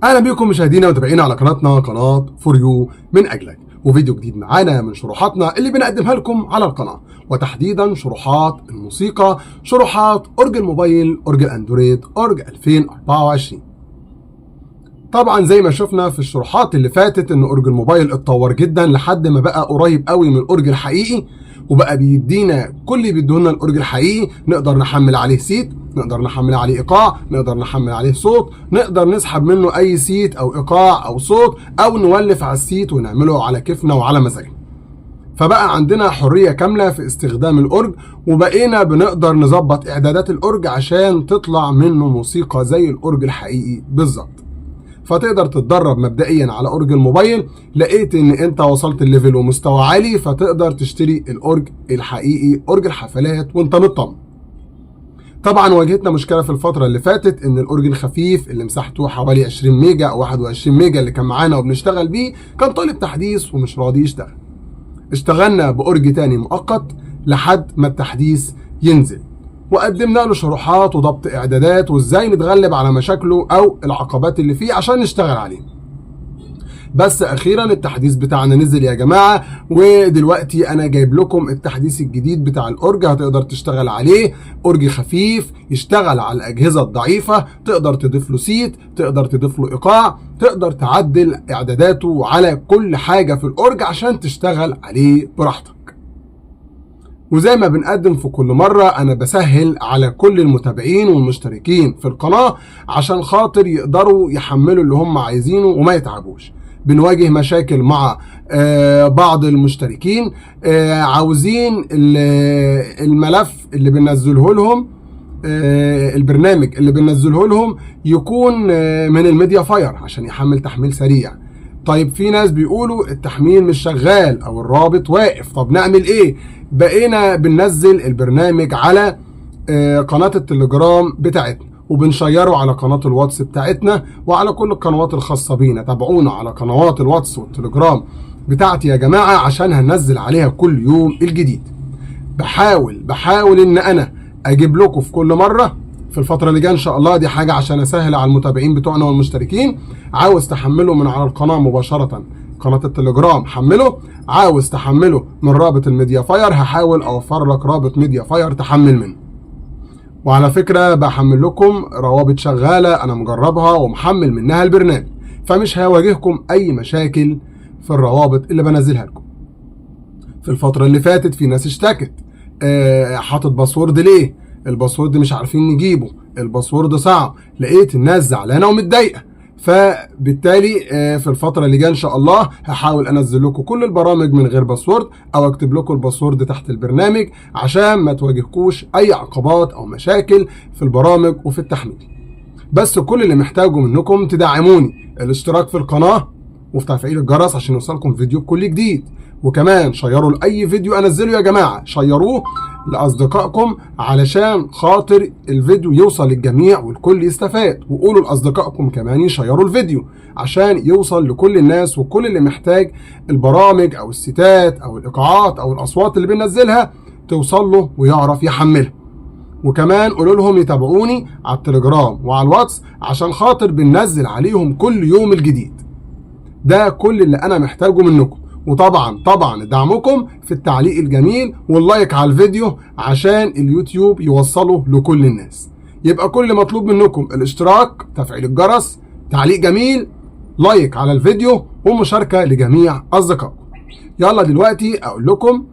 اهلا بكم مشاهدينا ومتابعينا على قناتنا قناه فور يو من اجلك، وفيديو جديد معانا من شروحاتنا اللي بنقدمها لكم على القناه، وتحديدا شروحات الموسيقى، شروحات اورج الموبايل، اورج الاندرويد، اورج 2024. طبعا زي ما شفنا في الشروحات اللي فاتت ان اورج الموبايل اتطور جدا لحد ما بقى قريب قوي من الاورج الحقيقي، وبقى بيدينا كل اللي بيديهولنا الاورج الحقيقي. نقدر نحمل عليه سيت، نقدر نحمل عليه ايقاع، نقدر نحمل عليه صوت، نقدر نسحب منه اي سيت او ايقاع او صوت، او نولف على السيت ونعمله على كيفنا وعلى مزاجنا. فبقى عندنا حرية كاملة في استخدام الأورج، وبقينا بنقدر نظبط إعدادات الأورج عشان تطلع منه موسيقى زي الأورج الحقيقي بالظبط. فتقدر تتدرب مبدئيا على أورج الموبايل، لقيت ان انت وصلت الليفل ومستوى عالي، فتقدر تشتري الأورج الحقيقي، أورج الحفلات، وانت مطمن. طبعا واجهتنا مشكله في الفتره اللي فاتت ان الاورج الخفيف اللي مساحته حوالي 20 ميجا او 21 ميجا اللي كان معانا وبنشتغل بيه كان طالب تحديث ومش راضي يشتغل. اشتغلنا باورج تاني مؤقت لحد ما التحديث ينزل، وقدمنا له شروحات وضبط اعدادات وازاي نتغلب على مشاكله او العقبات اللي فيه عشان نشتغل عليه. بس اخيرا التحديث بتاعنا نزل يا جماعه، ودلوقتي انا جايب لكم التحديث الجديد بتاع الاورج. هتقدر تشتغل عليه اورج خفيف يشتغل على الاجهزه الضعيفه، تقدر تضيف له سيت، تقدر تضيف له ايقاع، تقدر تعدل اعداداته على كل حاجه في الاورج عشان تشتغل عليه براحتك. وزي ما بنقدم في كل مرة، أنا بسهل على كل المتابعين والمشتركين في القناة عشان خاطر يقدروا يحملوا اللي هم عايزينه وما يتعبوش. بنواجه مشاكل مع بعض المشتركين عاوزين الملف اللي بننزله لهم، البرنامج اللي بننزله لهم يكون من الميديا فاير عشان يحمل تحميل سريع. طيب في ناس بيقولوا التحميل مش شغال او الرابط واقف، طب نعمل ايه؟ بقينا بننزل البرنامج على قناة التليجرام بتاعتنا، وبنشيره على قناة الواتس بتاعتنا وعلى كل القنوات الخاصة بينا. تابعونا على قنوات الواتس والتليجرام بتاعتي يا جماعة عشان هننزل عليها كل يوم الجديد. بحاول ان انا اجيب لكم في كل مرة في الفترة اللي جايه ان شاء الله. دي حاجة عشان اسهل على المتابعين بتوعنا والمشتركين. عاوز تحمله من على القناة مباشرة، قناة التليجرام حمله. عاوز تحمله من رابط الميديا فاير، هحاول اوفر لك رابط ميديا فاير تحمل منه. وعلى فكرة بحمل لكم روابط شغالة انا مجربها ومحمل منها البرنامج، فمش هيواجهكم اي مشاكل في الروابط اللي بنزلها لكم. في الفترة اللي فاتت في ناس اشتكت حاطط باسورد ليه؟ الباسورد مش عارفين نجيبه، الباسورد صعب. لقيت الناس زعلانة ومتضايقة، فبالتالي في الفترة اللي جايه ان شاء الله هحاول انزل لكم كل البرامج من غير باسورد، او اكتب لكم الباسورد تحت البرنامج عشان ما تواجهكوش اي عقبات او مشاكل في البرامج وفي التحميل. بس كل اللي محتاجه منكم تدعموني، الاشتراك في القناة وفي تفعيل الجرس عشان يوصلكم فيديو كل جديد. وكمان شيروا لأي فيديو انزله يا جماعة، شيروه لأصدقائكم علشان خاطر الفيديو يوصل للجميع والكل يستفاد. وقولوا لأصدقائكم كمان يشيروا الفيديو عشان يوصل لكل الناس، وكل اللي محتاج البرامج أو الستات أو الإيقاعات أو الأصوات اللي بننزلها توصل له ويعرف يحملها. وكمان قولوا لهم يتابعوني على التليجرام وعلى الواتس عشان خاطر بننزل عليهم كل يوم الجديد. ده كل اللي أنا محتاجه منكم. وطبعا دعمكم في التعليق الجميل واللايك على الفيديو عشان اليوتيوب يوصله لكل الناس. يبقى كل مطلوب منكم الاشتراك، تفعيل الجرس، تعليق جميل، لايك على الفيديو، ومشاركة لجميع أصدقائكم. يلا دلوقتي أقول لكم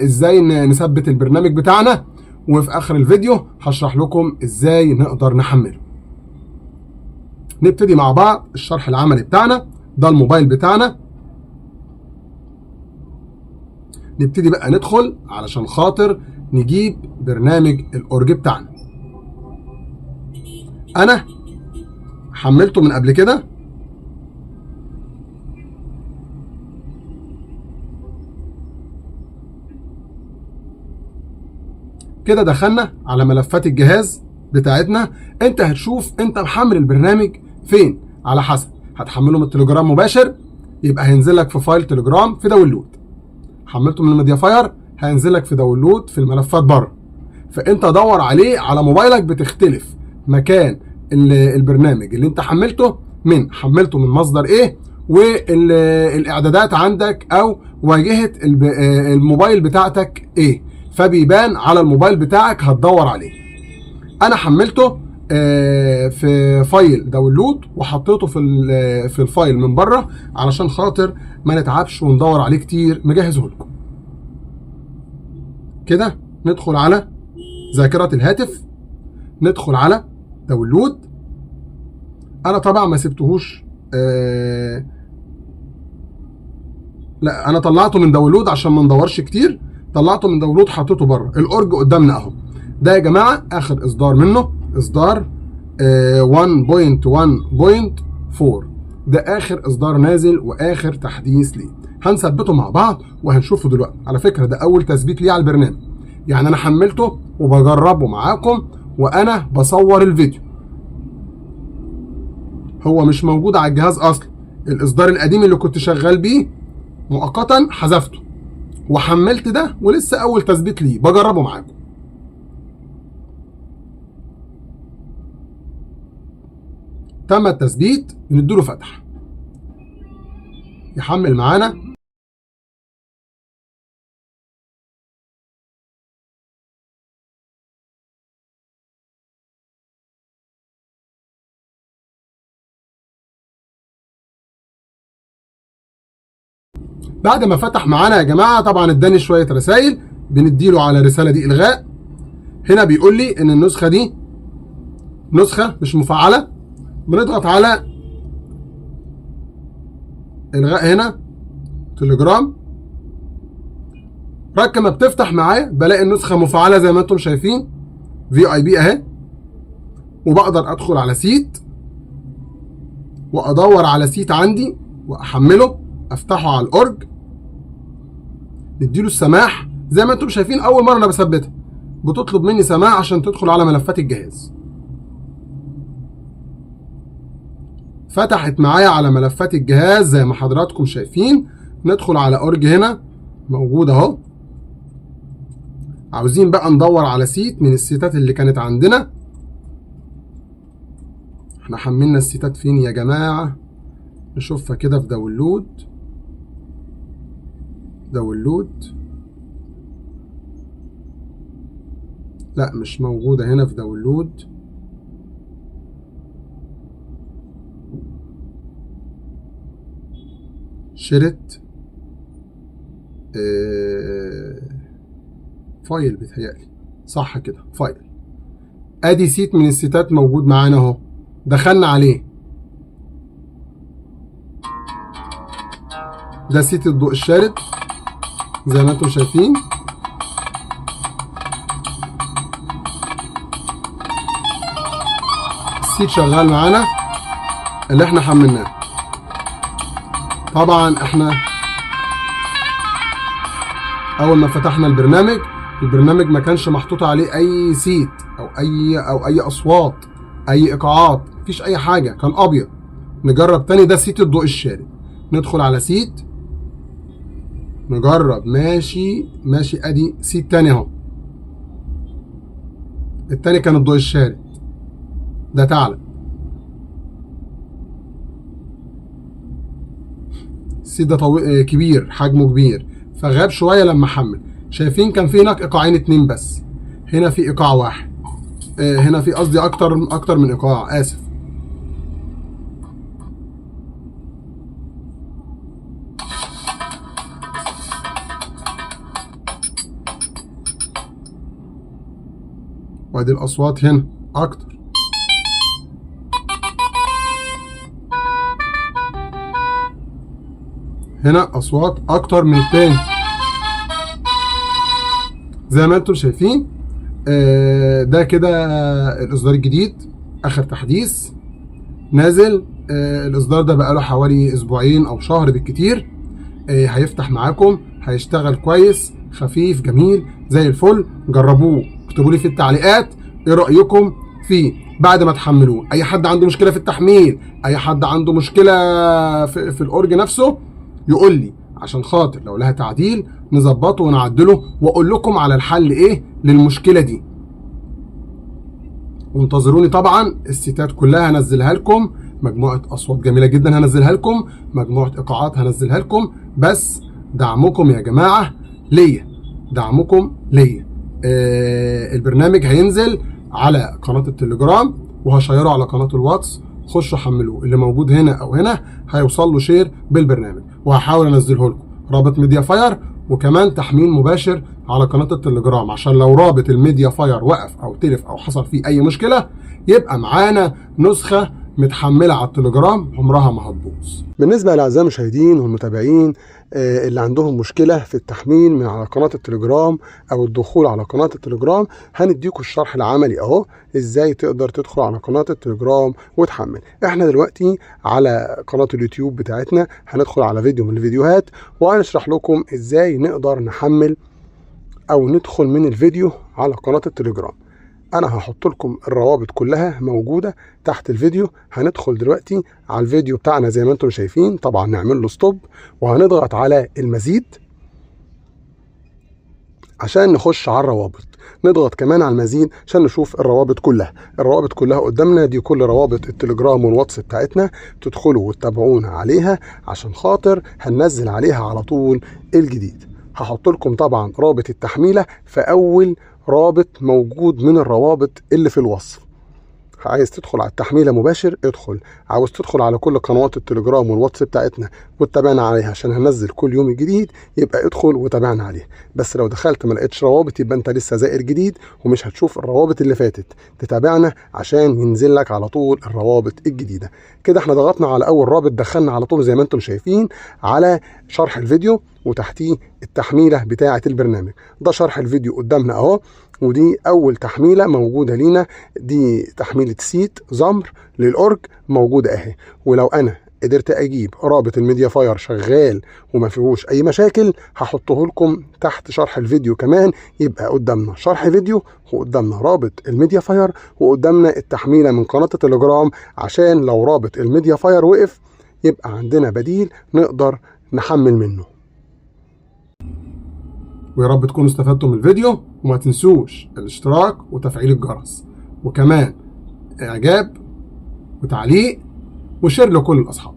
ازاي نثبت البرنامج بتاعنا، وفي آخر الفيديو هشرح لكم ازاي نقدر نحمله. نبتدي مع بعض الشرح العملي بتاعنا. ده الموبايل بتاعنا. نبتدي بقى ندخل علشان خاطر نجيب برنامج الأورج بتاعنا. أنا حملته من قبل كده، كده دخلنا على ملفات الجهاز بتاعتنا. انت هتشوف انت محمل البرنامج فين على حسب. هتحمله من التليجرام مباشر، يبقى هينزل لك في فايل تليجرام في داونلود. حملته من الميديا فاير هينزل لك في داونلود في الملفات بره. فانت دور عليه على موبايلك، بتختلف مكان البرنامج اللي انت حملته من مصدر ايه، والاعدادات عندك او واجهه الموبايل بتاعتك ايه، فبيبان على الموبايل بتاعك هتدور عليه. انا حملته في فايل داونلود وحطيته في الفايل من بره علشان خاطر ما نتعبش وندور عليه كتير، مجهزه لكم كده. ندخل على ذاكرة الهاتف، ندخل على داونلود. انا طبعا ما سبتهوش لا، انا طلعته من داونلود عشان ما ندورش كتير. طلعته من داونلود حطيته بره. الاورج قدامنا اهو. ده يا جماعه اخر اصدار منه، اصدار 1.1.4. ده اخر اصدار نازل واخر تحديث ليه. هنثبته مع بعض وهنشوفه دلوقتي. على فكره ده اول تثبيت ليه على البرنامج، يعني انا حملته وبجربه معاكم وانا بصور الفيديو. هو مش موجود على الجهاز اصلا. الاصدار القديم اللي كنت شغال بيه مؤقتا حذفته وحملت ده، ولسه اول تثبيت ليه بجربه معاكم. تم التثبيت، بنديله فتح يحمل معانا. بعد ما فتح معانا يا جماعه طبعا اداني شويه رسائل، بنديله على الرساله دي الغاء. هنا بيقول لي ان النسخه دي نسخه مش مفعله. بنضغط على الغاء هنا تليجرام. ركب ما بتفتح معايا بلاقي النسخه مفعله زي ما انتم شايفين VIP اهي، وبقدر ادخل على سيت وادور على سيت عندي واحمله، افتحه على الاورج، نديله السماح. زي ما انتم شايفين اول مره انا بثبتها بتطلب مني سماح عشان تدخل على ملفات الجهاز. فتحت معايا على ملفات الجهاز زي ما حضراتكم شايفين. ندخل على اورج هنا موجود اهو. عاوزين بقى ندور على سيت من السيتات اللي كانت عندنا. احنا حملنا السيتات فين يا جماعه؟ نشوفها كده في داونلود. لا مش موجوده هنا في داونلود. شريط فايل بيتهيألي صح كده، فايل. ادي سيت من السيتات موجود معانا اهو، دخلنا عليه. ده سيت الضوء الشارد زي ما انتم شايفين. السيت شغال معانا اللي احنا حملناه. طبعا احنا اول ما فتحنا البرنامج ما كانش محطوط عليه اي سيت او اي اصوات، اي ايقاعات، مفيش اي حاجه، كان ابيض. نجرب تاني. ده سيت الضوء الشارد. ندخل على سيت نجرب. ماشي ادي سيت تاني اهو. التاني كان الضوء الشارد، ده تعالى. السيت ده كبير، حجمه كبير، فغاب شويه لما حمل. شايفين كان في هناك ايقاعين 2 بس، هنا في ايقاع 1. هنا في قصدي اكتر من ايقاع، اسف. وادي الاصوات هنا اكتر. هنا اصوات اكتر من التاني زي ما انتم شايفين. ده كده الاصدار الجديد، اخر تحديث نازل. الاصدار ده بقاله حوالي اسبوعين او شهر بالكتير. هيفتح معاكم، هيشتغل كويس، خفيف، جميل زي الفل. جربوه، اكتبوا لي في التعليقات ايه رايكم فيه بعد ما تحملوه. اي حد عنده مشكله في التحميل، اي حد عنده مشكله في الاورج نفسه، يقول لي عشان خاطر لو لها تعديل نظبطه ونعدله واقول لكم على الحل ايه للمشكله دي. وانتظروني طبعا، السيتات كلها هنزلها لكم، مجموعة أصوات جميلة جدا هنزلها لكم، مجموعة إيقاعات هنزلها لكم، بس دعمكم يا جماعة ليا، دعمكم ليا. البرنامج هينزل على قناة التليجرام وهشيره على قناة الواتس، خشوا حملوه، اللي موجود هنا أو هنا هيوصل له شير بالبرنامج، وهحاول أنزله لكم رابط ميديا فاير، وكمان تحميل مباشر على قناة التليجرام، عشان لو رابط الميديا فاير وقف أو تلف أو حصل فيه أي مشكلة يبقى معانا نسخة متحملة على التليجرام عمرها ما هتبوظ. بالنسبة لأعزائي المشاهدين والمتابعين اللي عندهم مشكلة في التحميل من على قناة التليجرام أو الدخول على قناة التليجرام، هنديكم الشرح العملي أهو إزاي تقدر تدخل على قناة التليجرام وتحمل. إحنا دلوقتي على قناة اليوتيوب بتاعتنا هندخل على فيديو من الفيديوهات وهنشرح لكم إزاي نقدر نحمل أو ندخل من الفيديو على قناة التليجرام. انا هحط لكم الروابط كلها موجوده تحت الفيديو. هندخل دلوقتي على الفيديو بتاعنا زي ما انتم شايفين، طبعا نعمل له ستوب وهنضغط على المزيد عشان نخش على الروابط، نضغط كمان على المزيد عشان نشوف الروابط كلها. الروابط كلها قدامنا، دي كل روابط التليجرام والواتس بتاعتنا، تدخلوا وتتابعونا عليها عشان خاطر هننزل عليها على طول الجديد. هحط لكم طبعا رابط التحميله في اول رابط موجود من الروابط اللي في الوصف. عايز تدخل على التحميله مباشر ادخل، عاوز تدخل على كل قنوات التليجرام والواتس بتاعتنا وتتابعنا عليها عشان هننزل كل يوم جديد، يبقى ادخل وتابعنا عليه. بس لو دخلت ما لقيتش روابط يبقى انت لسه زائر جديد ومش هتشوف الروابط اللي فاتت، تتابعنا عشان ينزل لك على طول الروابط الجديده. كده احنا ضغطنا على اول رابط، دخلنا على طول زي ما انتم شايفين على شرح الفيديو وتحتيه التحميله بتاعه البرنامج. ده شرح الفيديو قدامنا اهو، ودي اول تحميله موجوده لينا، دي تحميله سيت زمر للاورج موجوده اهي. ولو انا قدرت اجيب رابط الميديا فاير شغال وما فيهوش اي مشاكل هحطه لكم تحت شرح الفيديو كمان، يبقى قدامنا شرح فيديو وقدامنا رابط الميديا فاير وقدامنا التحميله من قناه التليجرام، عشان لو رابط الميديا فاير وقف يبقى عندنا بديل نقدر نحمل منه. ويا رب تكونوا استفدتوا من الفيديو، وما تنسوش الاشتراك وتفعيل الجرس، وكمان اعجاب وتعليق وشير لكل الاصحاب.